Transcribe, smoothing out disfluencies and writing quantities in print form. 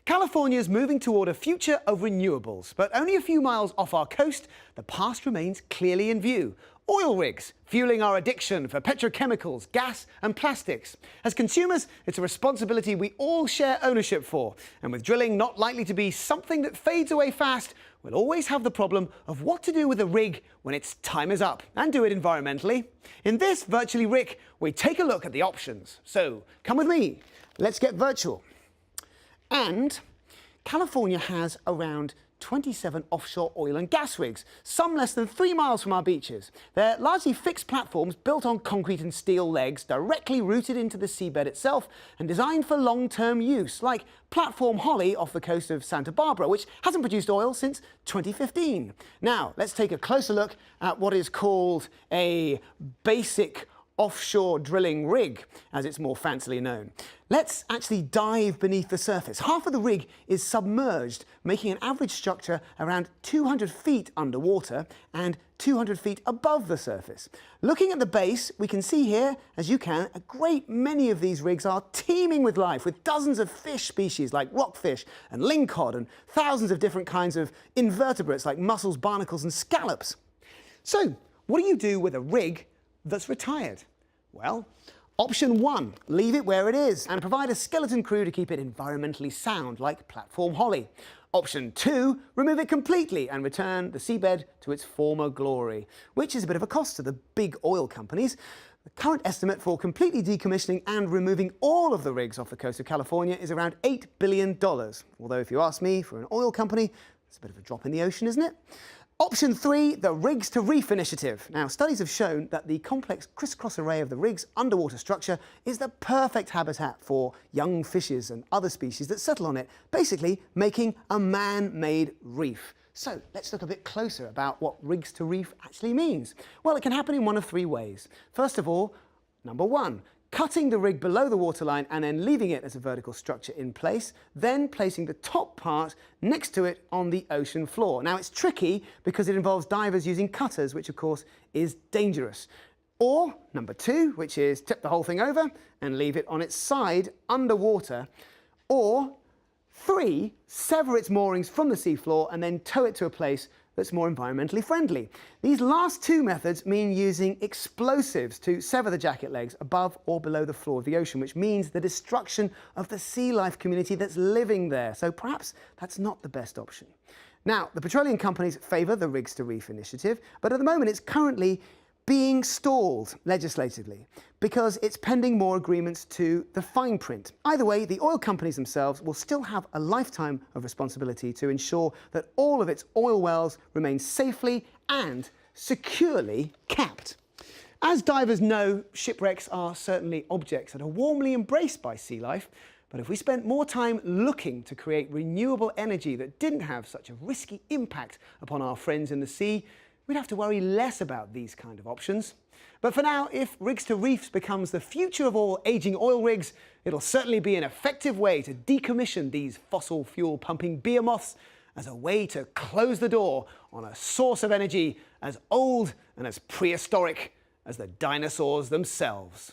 California is moving toward a future of renewables, but only a few miles off our coast, the past remains clearly in view. Oil rigs, fueling our addiction for petrochemicals, gas and plastics. As consumers, it's a responsibility we all share ownership for. And with drilling not likely to be something that fades away fast, we'll always have the problem of what to do with a rig when its time is up, and do it environmentally. In this Virtually Rick, we take a look at the options. So come with me, let's get virtual. And California has around 27 offshore oil and gas rigs, some less than 3 miles from our beaches. They're largely fixed platforms built on concrete and steel legs, directly rooted into the seabed itself and designed for long-term use, like Platform Holly off the coast of Santa Barbara, which hasn't produced oil since 2015. Now, let's take a closer look at what is called a basic offshore drilling rig, as it's more fancily known. Let's actually dive beneath the surface. Half of the rig is submerged, making an average structure around 200 feet underwater and 200 feet above the surface. Looking at the base, we can see here, as you can, a great many of these rigs are teeming with life, with dozens of fish species like rockfish and lingcod, and thousands of different kinds of invertebrates like mussels, barnacles and scallops. So, what do you do with a rig that's retired? Well, option 1, leave it where it is and provide a skeleton crew to keep it environmentally sound, like Platform Holly. Option 2, remove it completely and return the seabed to its former glory, which is a bit of a cost to the big oil companies. The current estimate for completely decommissioning and removing all of the rigs off the coast of California is around $8 billion. Although if you ask me, for an oil company, it's a bit of a drop in the ocean, isn't it? Option 3, the Rigs to Reef initiative. Now, studies have shown that the complex crisscross array of the rig's underwater structure is the perfect habitat for young fishes and other species that settle on it, basically making a man-made reef. So let's look a bit closer about what Rigs to Reef actually means. Well, it can happen in one of 3 ways. First of all, number 1, cutting the rig below the waterline and then leaving it as a vertical structure in place, then placing the top part next to it on the ocean floor. Now, it's tricky because it involves divers using cutters, which of course is dangerous. Or number 2, which is tip the whole thing over and leave it on its side underwater. Or 3, sever its moorings from the seafloor and then tow it to a place that's more environmentally friendly. These last 2 methods mean using explosives to sever the jacket legs above or below the floor of the ocean, which means the destruction of the sea life community that's living there. So perhaps that's not the best option. Now, the petroleum companies favour the Rigs to Reef initiative, but at the moment it's currently being stalled legislatively because it's pending more agreements to the fine print. Either way, the oil companies themselves will still have a lifetime of responsibility to ensure that all of its oil wells remain safely and securely capped. As divers know, shipwrecks are certainly objects that are warmly embraced by sea life, but if we spent more time looking to create renewable energy that didn't have such a risky impact upon our friends in the sea, we'd have to worry less about these kind of options. But for now, if Rigs to Reefs becomes the future of all ageing oil rigs, it'll certainly be an effective way to decommission these fossil fuel pumping behemoths as a way to close the door on a source of energy as old and as prehistoric as the dinosaurs themselves.